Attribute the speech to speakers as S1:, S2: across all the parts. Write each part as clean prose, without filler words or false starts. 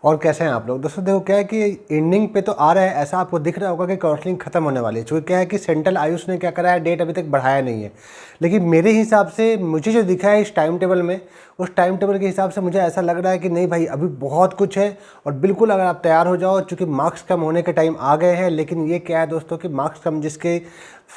S1: और कैसे हैं आप लोग दोस्तों। देखो क्या है कि एंडिंग पे तो आ रहा है, ऐसा आपको दिख रहा होगा कि काउंसलिंग खत्म होने वाली है। चूँकि क्या है कि सेंट्रल आयुष ने क्या करा है, डेट अभी तक बढ़ाया नहीं है। लेकिन मेरे हिसाब से मुझे जो दिखा है इस टाइम टेबल में, उस टाइम टेबल के हिसाब से मुझे ऐसा लग रहा है कि नहीं भाई, अभी बहुत कुछ है। और बिल्कुल अगर आप तैयार हो जाओ, चूँकि मार्क्स कम होने के टाइम आ गए हैं। लेकिन ये क्या है दोस्तों कि मार्क्स कम जिसके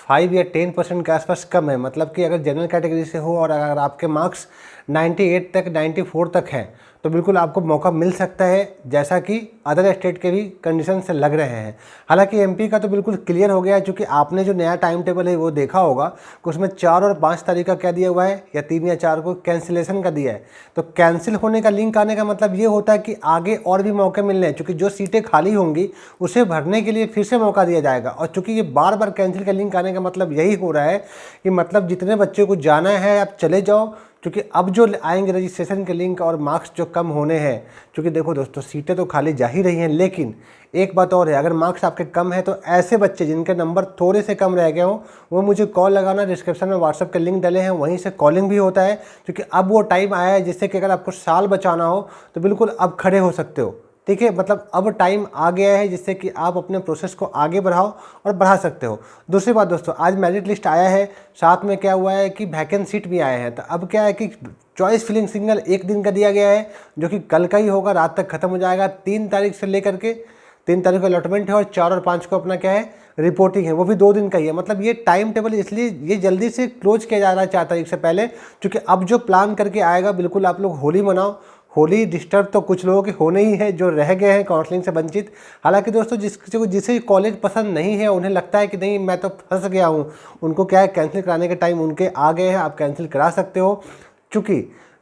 S1: 5 या 10% के आसपास कम है, मतलब कि अगर जनरल कैटेगरी से हो और अगर आपके मार्क्स 98 तक 94 तक है तो बिल्कुल आपको मौका मिल सकता है, जैसा कि अदर स्टेट के भी कंडीशन से लग रहे हैं। हालांकि एमपी का तो बिल्कुल क्लियर हो गया है, क्योंकि आपने जो नया टाइम टेबल है वो देखा होगा कि उसमें 4 और 5 तारीख का क्या दिया हुआ है, या 3 या 4 को कैंसिलेशन का दिया है। तो कैंसिल होने का लिंक आने का मतलब ये होता है कि आगे और भी मौके मिलने हैं, क्योंकि जो सीटें खाली होंगी उसे भरने के लिए फिर से मौका दिया जाएगा। और चूंकि ये बार बार कैंसिल का लिंक आने का मतलब यही हो रहा है कि मतलब जितने बच्चों को जाना है आप चले जाओ, क्योंकि अब जो आएंगे रजिस्ट्रेशन के लिंक और मार्क्स जो कम होने हैं। क्योंकि देखो दोस्तों, सीटें तो खाली जा ही रही हैं, लेकिन एक बात और है, अगर मार्क्स आपके कम है तो ऐसे बच्चे जिनके नंबर थोड़े से कम रह गए हों वो मुझे कॉल लगाना। डिस्क्रिप्शन में व्हाट्सअप के लिंक डले हैं, वहीं से कॉलिंग भी होता है। क्योंकि अब वो टाइम आया है जिससे कि अगर आपको साल बचाना हो तो बिल्कुल अब खड़े हो सकते हो। ठीक है, मतलब अब टाइम आ गया है जिससे कि आप अपने प्रोसेस को आगे बढ़ाओ और बढ़ा सकते हो। दूसरी बात दोस्तों, आज मेरिट लिस्ट आया है, साथ में क्या हुआ है कि वैकेंट सीट भी आए हैं। तो अब क्या है कि चॉइस फिलिंग सिग्नल 1 दिन का दिया गया है, जो कि कल का ही होगा, रात तक खत्म हो जाएगा। 3 तारीख से लेकर के 3 तारीख को अलॉटमेंट है और 4 और 5 को अपना क्या है, रिपोर्टिंग है, वो भी 2 दिन का ही है। मतलब ये टाइम टेबल इसलिए ये जल्दी से क्लोज किया जा रहा है 4 तारीख से पहले, क्योंकि अब जो प्लान करके आएगा बिल्कुल आप लोग होली मनाओ। होली डिस्टर्ब तो कुछ लोगों के होने ही है जो रह गए हैं काउंसलिंग से वंचित। हालांकि दोस्तों जिसे कॉलेज पसंद नहीं है, उन्हें लगता है कि नहीं मैं तो फंस गया हूँ, उनको क्या है कैंसिल कराने के टाइम उनके आ गए हैं, आप कैंसिल करा सकते हो। चूँकि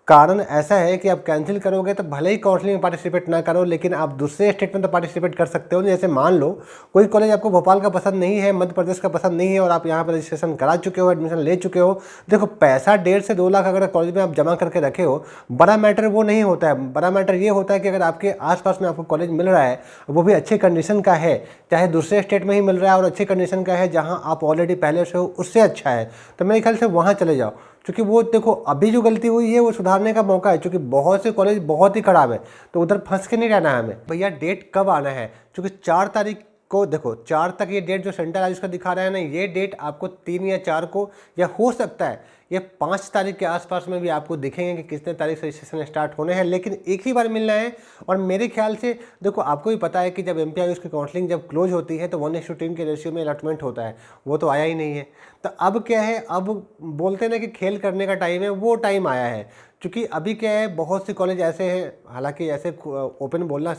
S1: कारण ऐसा है कि आप कैंसिल करोगे तो भले ही काउंसलिंग में पार्टिसिपेट ना करो, लेकिन आप दूसरे स्टेट में तो पार्टिसिपेट कर सकते हो। जैसे मान लो कोई कॉलेज आपको भोपाल का पसंद नहीं है, मध्य प्रदेश का पसंद नहीं है, और आप यहाँ पर रजिस्ट्रेशन करा चुके हो, एडमिशन ले चुके हो। देखो पैसा 1.5 से 2 लाख अगर कॉलेज में आप जमा करके रखे हो, बड़ा मैटर वो नहीं होता है। बड़ा मैटर ये होता है कि अगर आपके आसपास में आपको कॉलेज मिल रहा है, वो भी अच्छे कंडीशन का है, चाहे दूसरे स्टेट में ही मिल रहा है और अच्छे कंडीशन का है, जहाँ आप ऑलरेडी पहले से हो उससे अच्छा है, तो मेरे ख्याल से वहाँ चले जाओ। क्योंकि वो देखो अभी जो गलती हुई है वो सुधारने का मौका है, क्योंकि बहुत से कॉलेज बहुत ही खराब है, तो उधर फंस के नहीं रहना है हमें। भैया डेट कब आना है, क्योंकि 4 तारीख को देखो, 4 तक ये डेट जो सेंट्रल आयुष का दिखा रहा है ना, ये डेट आपको 3 या 4 को, या हो सकता है ये 5 तारीख के आसपास में भी आपको दिखेंगे कि कितने तारीख से रजिस्ट्रेशन स्टार्ट होने हैं। लेकिन एक ही बार मिलना है। और मेरे ख्याल से देखो, आपको भी पता है कि जब एमपी आयुष की काउंसलिंग जब क्लोज होती है तो 1:3 के रेशियो में अलॉटमेंट होता है, वो तो आया ही नहीं है। तो अब क्या है, अब बोलते हैं ना कि खेल करने का टाइम है, वो टाइम आया है। क्योंकि अभी क्या है, बहुत से कॉलेज ऐसे हैं, हालांकि ऐसे ओपन बोलना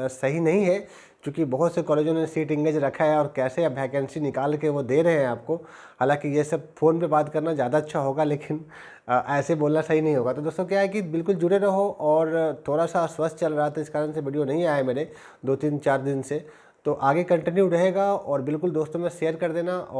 S1: सही नहीं है, क्योंकि बहुत से कॉलेजों ने सीट इंगेज रखा है और कैसे अब वैकेंसी निकाल के वो दे रहे हैं आपको। हालांकि ये सब फ़ोन पे बात करना ज़्यादा अच्छा होगा, लेकिन ऐसे बोलना सही नहीं होगा। तो दोस्तों क्या है कि बिल्कुल जुड़े रहो। और थोड़ा सा अस्वस्थ चल रहा था, इस कारण से वीडियो नहीं आया मेरे 2-3-4 दिन से, तो आगे कंटिन्यू रहेगा। और बिल्कुल दोस्तों में शेयर कर देना। और